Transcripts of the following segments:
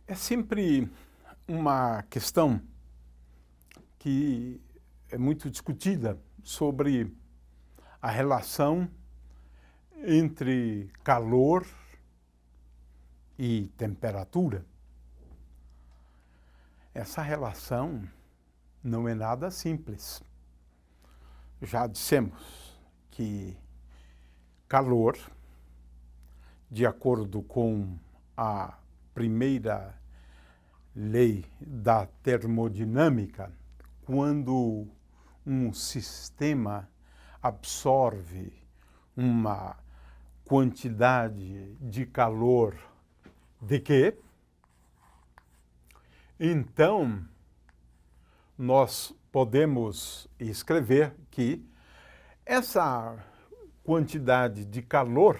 É sempre uma questão que é muito discutida sobre a relação entre calor e temperatura. Essa relação não é nada simples. Já dissemos que calor, de acordo com a primeira lei da termodinâmica, quando um sistema absorve uma quantidade de calor de quê? Então, nós podemos escrever que essa quantidade de calor,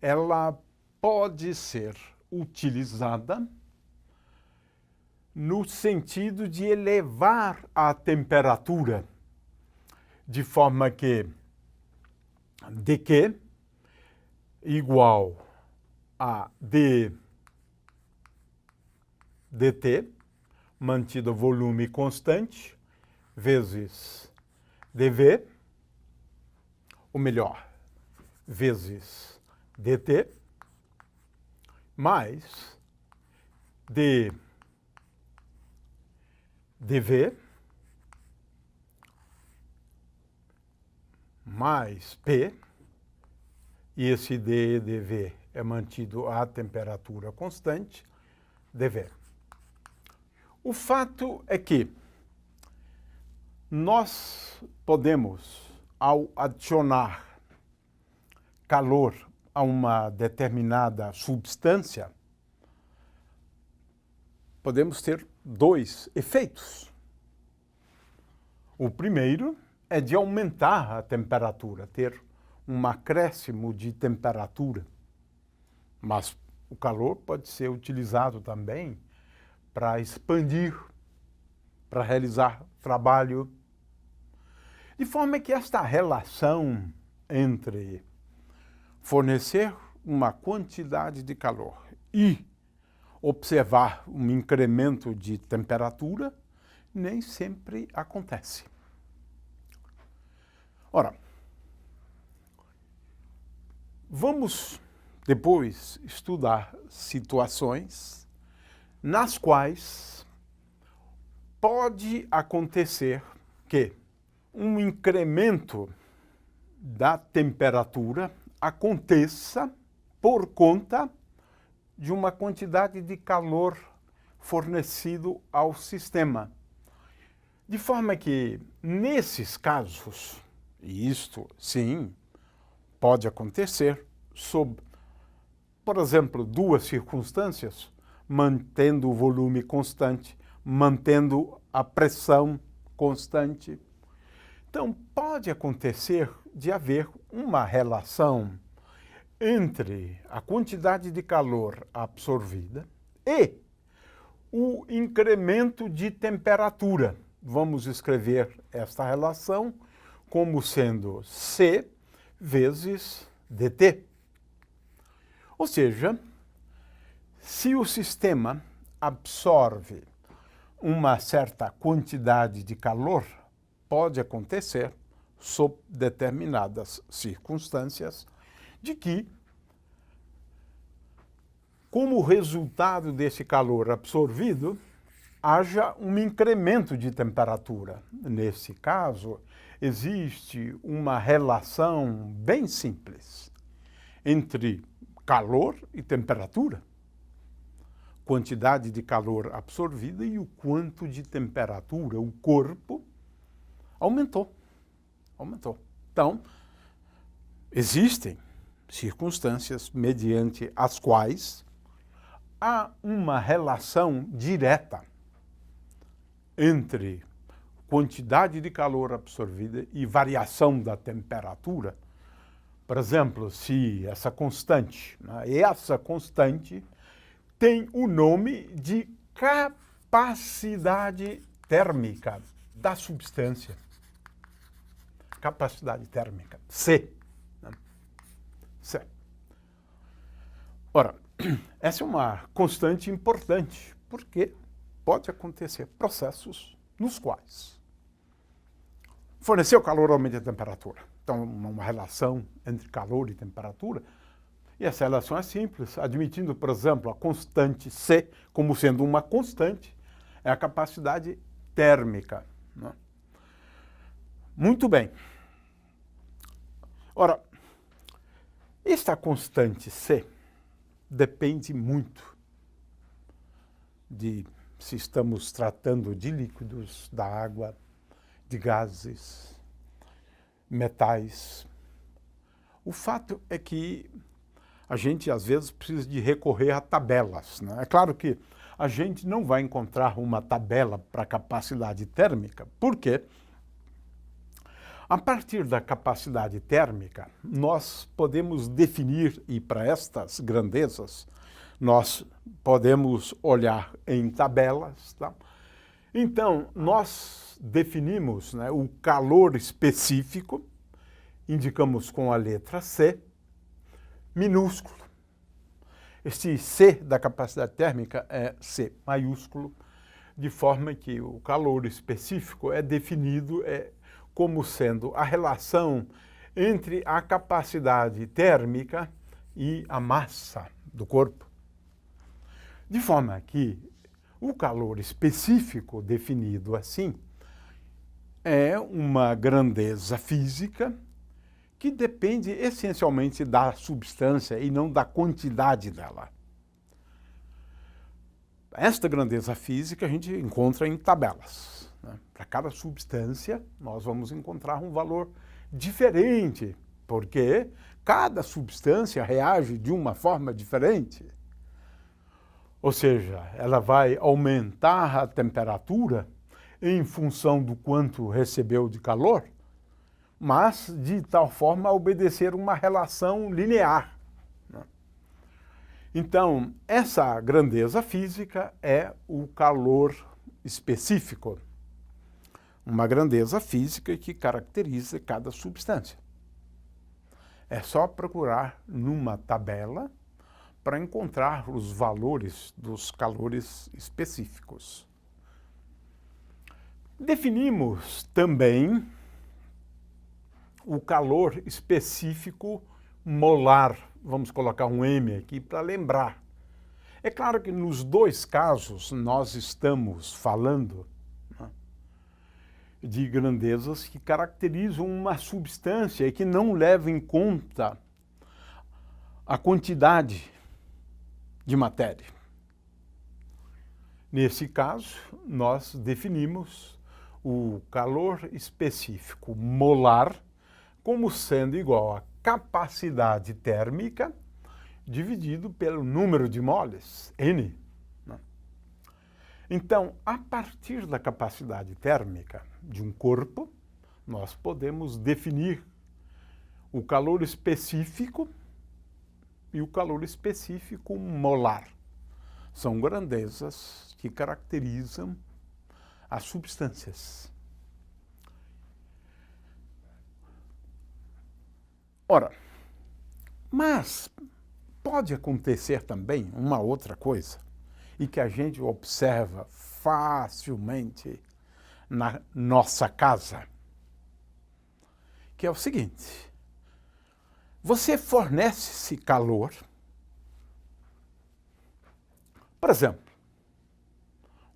ela pode ser utilizada no sentido de elevar a temperatura, de forma que dq igual a dt, mantido volume constante, vezes dv, ou melhor, vezes dt, mais dv mais P, e esse d e dv é mantido a temperatura constante, dv. O fato é que nós podemos, ao adicionar calor a uma determinada substância, podemos ter dois efeitos. O primeiro é de aumentar a temperatura, ter um acréscimo de temperatura. Mas o calor pode ser utilizado também para expandir, para realizar trabalho. De forma que esta relação entre fornecer uma quantidade de calor e observar um incremento de temperatura nem sempre acontece. Ora, vamos depois estudar situações nas quais pode acontecer que um incremento da temperatura aconteça por conta de uma quantidade de calor fornecido ao sistema. De forma que, nesses casos, e isto, sim, pode acontecer sob, por exemplo, duas circunstâncias, mantendo o volume constante, mantendo a pressão constante. Então, pode acontecer de haver uma relação entre a quantidade de calor absorvida e o incremento de temperatura. Vamos escrever esta relação como sendo C vezes dt. Ou seja, se o sistema absorve uma certa quantidade de calor, pode acontecer, sob determinadas circunstâncias, de que, como resultado desse calor absorvido, haja um incremento de temperatura. Nesse caso, existe uma relação bem simples entre calor e temperatura. Quantidade de calor absorvida e o quanto de temperatura o corpo aumentou. Então, existem circunstâncias mediante as quais há uma relação direta entre quantidade de calor absorvida e variação da temperatura. Por exemplo, se essa constante tem o nome de capacidade térmica da substância. Capacidade térmica, C. C. Ora, essa é uma constante importante, porque pode acontecer processos nos quais fornecer o calor aumenta a temperatura. Então, uma relação entre calor e temperatura. E essa relação é simples, admitindo, por exemplo, a constante C como sendo uma constante, é a capacidade térmica. Né? Muito bem. Ora, esta constante C depende muito de se estamos tratando de líquidos, da água, de gases, metais. O fato é que a gente, às vezes, precisa de recorrer a tabelas. Né? É claro que a gente não vai encontrar uma tabela para capacidade térmica, porque a partir da capacidade térmica, nós podemos definir, e para estas grandezas, nós podemos olhar em tabelas. Tá? Então, nós definimos, né, o calor específico, indicamos com a letra C, minúsculo. Este C da capacidade térmica é C maiúsculo, de forma que o calor específico é definido como sendo a relação entre a capacidade térmica e a massa do corpo. De forma que o calor específico, definido assim, é uma grandeza física que depende essencialmente da substância e não da quantidade dela. Esta grandeza física a gente encontra em tabelas. Né? Para cada substância, nós vamos encontrar um valor diferente, porque cada substância reage de uma forma diferente. Ou seja, ela vai aumentar a temperatura em função do quanto recebeu de calor, mas de tal forma a obedecer uma relação linear. Então, essa grandeza física é o calor específico, uma grandeza física que caracteriza cada substância. É só procurar numa tabela para encontrar os valores dos calores específicos. Definimos também o calor específico molar. Vamos colocar um M aqui para lembrar. É claro que nos dois casos nós estamos falando, né, de grandezas que caracterizam uma substância e que não levam em conta a quantidade de matéria. Nesse caso, nós definimos o calor específico molar como sendo igual a capacidade térmica dividido pelo número de moles, N. Então, a partir da capacidade térmica de um corpo, nós podemos definir o calor específico e o calor específico molar. São grandezas que caracterizam as substâncias. Ora, mas pode acontecer também uma outra coisa, e que a gente observa facilmente na nossa casa, que é o seguinte: você fornece-se calor, por exemplo,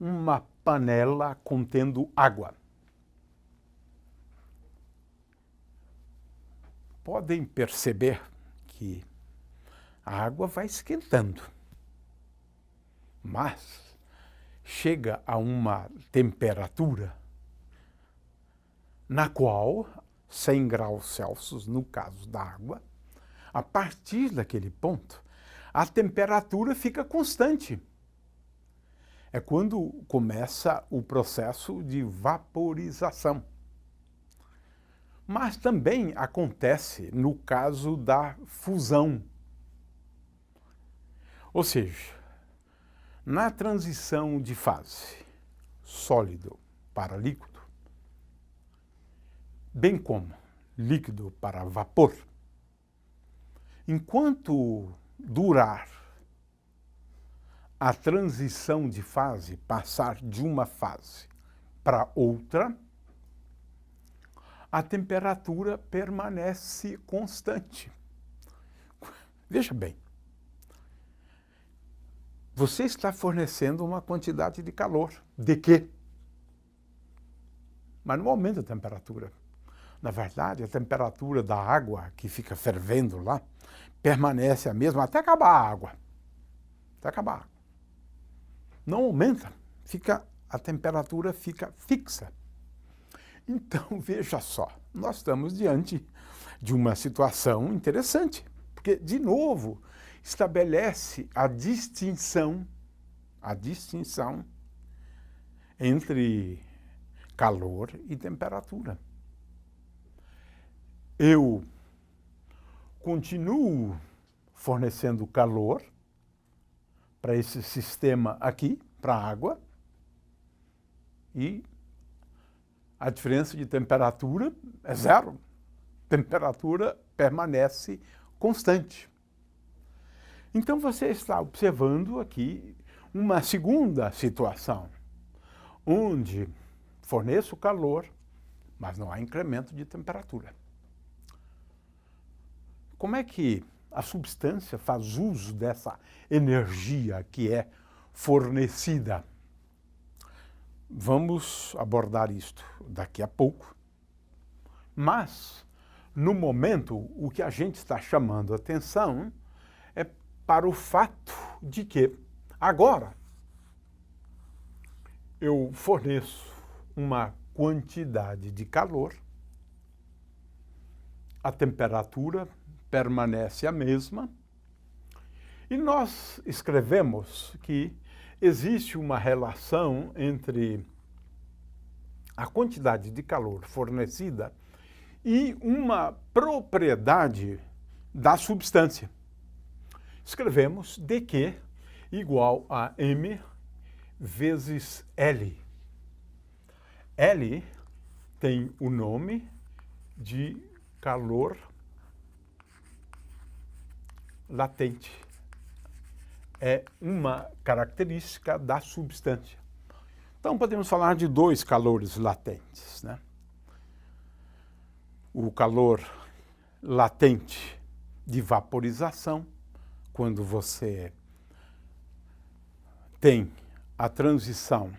uma panela contendo água. Podem perceber que a água vai esquentando, mas chega a uma temperatura na qual 100 graus Celsius, no caso da água, a partir daquele ponto, a temperatura fica constante. É quando começa o processo de vaporização. Mas também acontece no caso da fusão. Ou seja, na transição de fase sólido para líquido, bem como líquido para vapor, enquanto durar a transição de fase, passar de uma fase para outra, a temperatura permanece constante. Veja bem, você está fornecendo uma quantidade de calor. De quê? Mas não aumenta a temperatura. Na verdade, a temperatura da água que fica fervendo lá permanece a mesma até acabar a água. Até acabar a água. Não aumenta, a temperatura fica fixa. Então, veja só, nós estamos diante de uma situação interessante, porque, de novo, estabelece a distinção entre calor e temperatura. Eu continuo fornecendo calor para esse sistema aqui, para a água, e a diferença de temperatura é zero. Temperatura permanece constante. Então você está observando aqui uma segunda situação, onde forneço calor, mas não há incremento de temperatura. Como é que a substância faz uso dessa energia que é fornecida? Vamos abordar isto daqui a pouco. Mas, no momento, o que a gente está chamando a atenção é para o fato de que, agora, eu forneço uma quantidade de calor, a temperatura permanece a mesma, e nós escrevemos que existe uma relação entre a quantidade de calor fornecida e uma propriedade da substância. Escrevemos dQ igual a M vezes L. L tem o nome de calor latente. É uma característica da substância. Então, podemos falar de dois calores latentes, né? O calor latente de vaporização, quando você tem a transição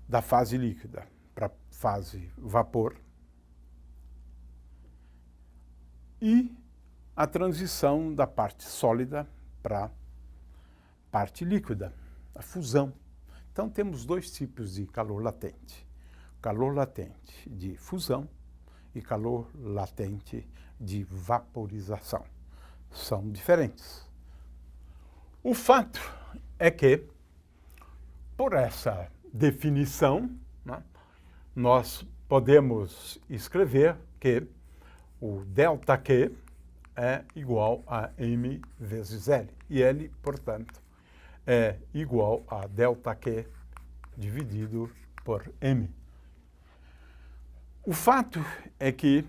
da fase líquida para a fase vapor, e a transição da parte sólida para a parte líquida, a fusão. Então, temos dois tipos de calor latente. Calor latente de fusão e calor latente de vaporização. São diferentes. O fato é que, por essa definição, né, nós podemos escrever que o ΔQ é igual a M vezes L. E L, portanto, é igual a ΔQ dividido por M. O fato é que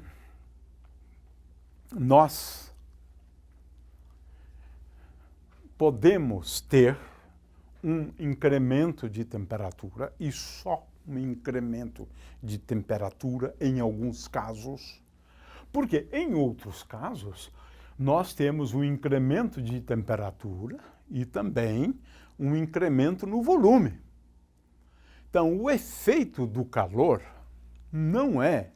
nós podemos ter um incremento de temperatura, e só um incremento de temperatura em alguns casos, porque em outros casos nós temos um incremento de temperatura e também um incremento no volume. Então, o efeito do calor não é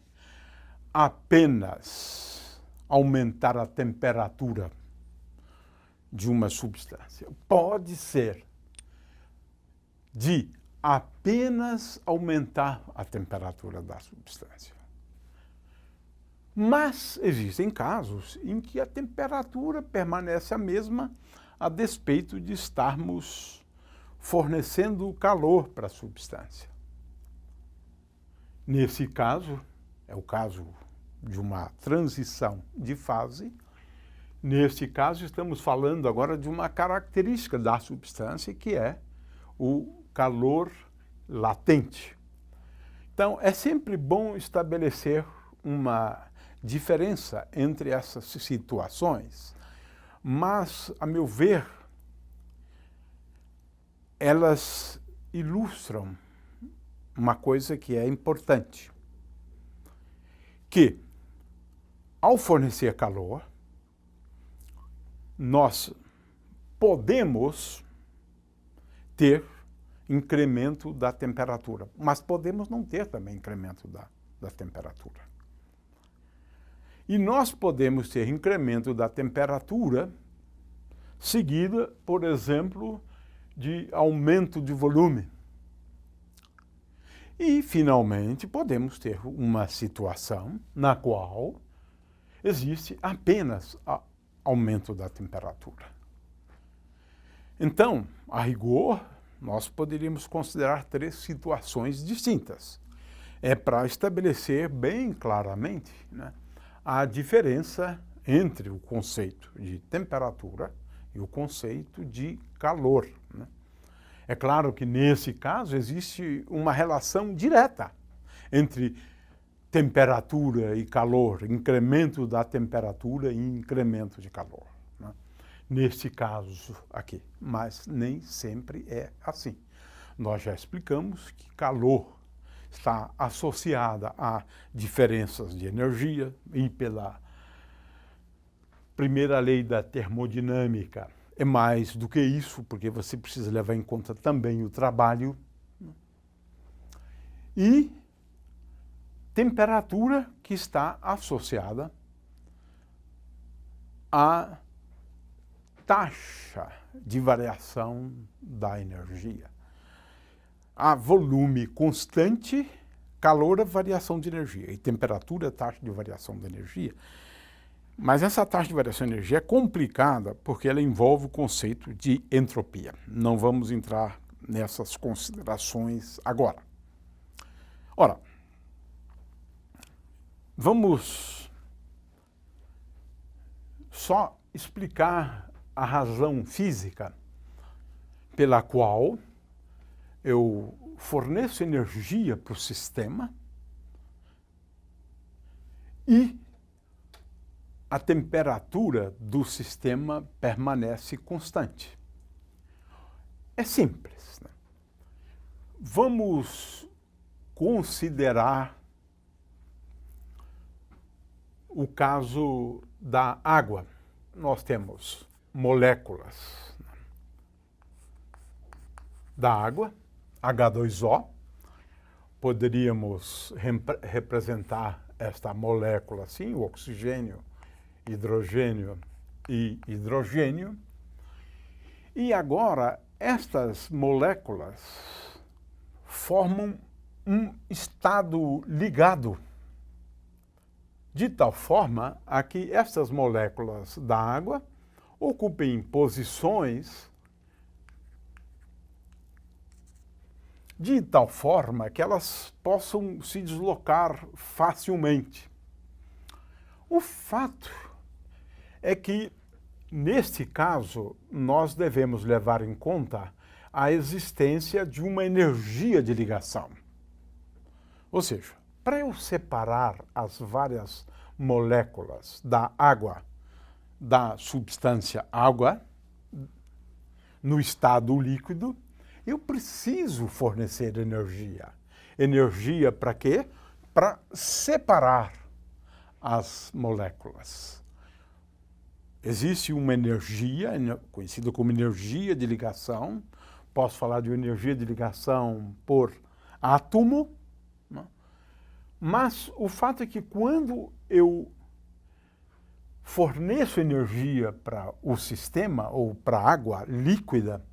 apenas aumentar a temperatura de uma substância. Pode ser de apenas aumentar a temperatura da substância. Mas existem casos em que a temperatura permanece a mesma a despeito de estarmos fornecendo calor para a substância. Nesse caso, é o caso de uma transição de fase. Neste caso, estamos falando agora de uma característica da substância, que é o calor latente. Então, é sempre bom estabelecer uma diferença entre essas situações, mas, a meu ver, elas ilustram uma coisa que é importante, que ao fornecer calor, nós podemos ter incremento da temperatura, mas podemos não ter também incremento da temperatura. E nós podemos ter incremento da temperatura seguida, por exemplo, de aumento de volume. E, finalmente, podemos ter uma situação na qual existe apenas aumento da temperatura. Então, a rigor, nós poderíamos considerar 3 situações distintas. É para estabelecer bem claramente, né, a diferença entre o conceito de temperatura e o conceito de calor, né? É claro que, nesse caso, existe uma relação direta entre temperatura e calor, incremento da temperatura e incremento de calor, né? Neste caso aqui, mas nem sempre é assim. Nós já explicamos que calor está associada a diferenças de energia e pela primeira lei da termodinâmica é mais do que isso, porque você precisa levar em conta também o trabalho. E temperatura que está associada à taxa de variação da energia. Há volume constante, calor é variação de energia, e temperatura é taxa de variação da energia. Mas essa taxa de variação de energia é complicada porque ela envolve o conceito de entropia. Não vamos entrar nessas considerações agora. Ora, vamos só explicar a razão física pela qual eu forneço energia para o sistema e a temperatura do sistema permanece constante. É simples, né? Vamos considerar o caso da água. Nós temos moléculas da água, H2O. Poderíamos representar esta molécula assim, o oxigênio, hidrogênio e hidrogênio. E agora, estas moléculas formam um estado ligado, de tal forma a que estas moléculas da água ocupem posições de tal forma que elas possam se deslocar facilmente. O fato é que, neste caso, nós devemos levar em conta a existência de uma energia de ligação. Ou seja, para eu separar as várias moléculas da água, da substância água, no estado líquido, eu preciso fornecer energia. Energia para quê? Para separar as moléculas. Existe uma energia, conhecida como energia de ligação. Posso falar de energia de ligação por átomo, né? Mas o fato é que quando eu forneço energia para o sistema ou para a água líquida,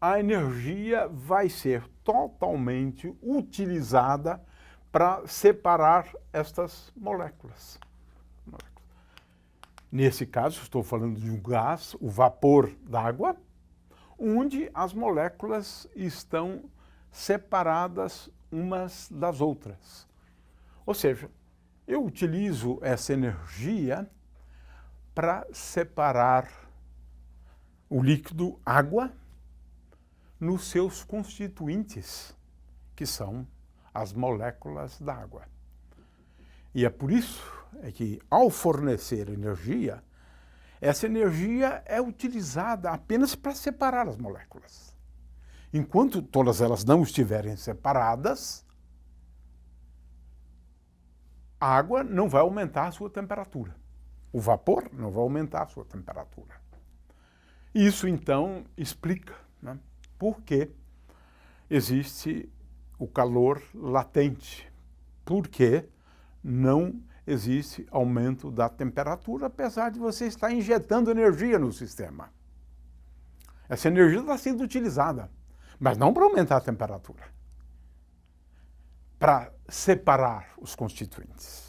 a energia vai ser totalmente utilizada para separar estas moléculas. Nesse caso, estou falando de um gás, o vapor d'água, onde as moléculas estão separadas umas das outras. Ou seja, eu utilizo essa energia para separar o líquido água nos seus constituintes, que são as moléculas d'água. E é por isso que, ao fornecer energia, essa energia é utilizada apenas para separar as moléculas. enquanto todas elas não estiverem separadas, a água não vai aumentar a sua temperatura. O vapor não vai aumentar a sua temperatura. Isso, então, explica, né, por que existe o calor latente. Por que não existe aumento da temperatura, apesar de você estar injetando energia no sistema. Essa energia está sendo utilizada, mas não para aumentar a temperatura, para separar os constituintes.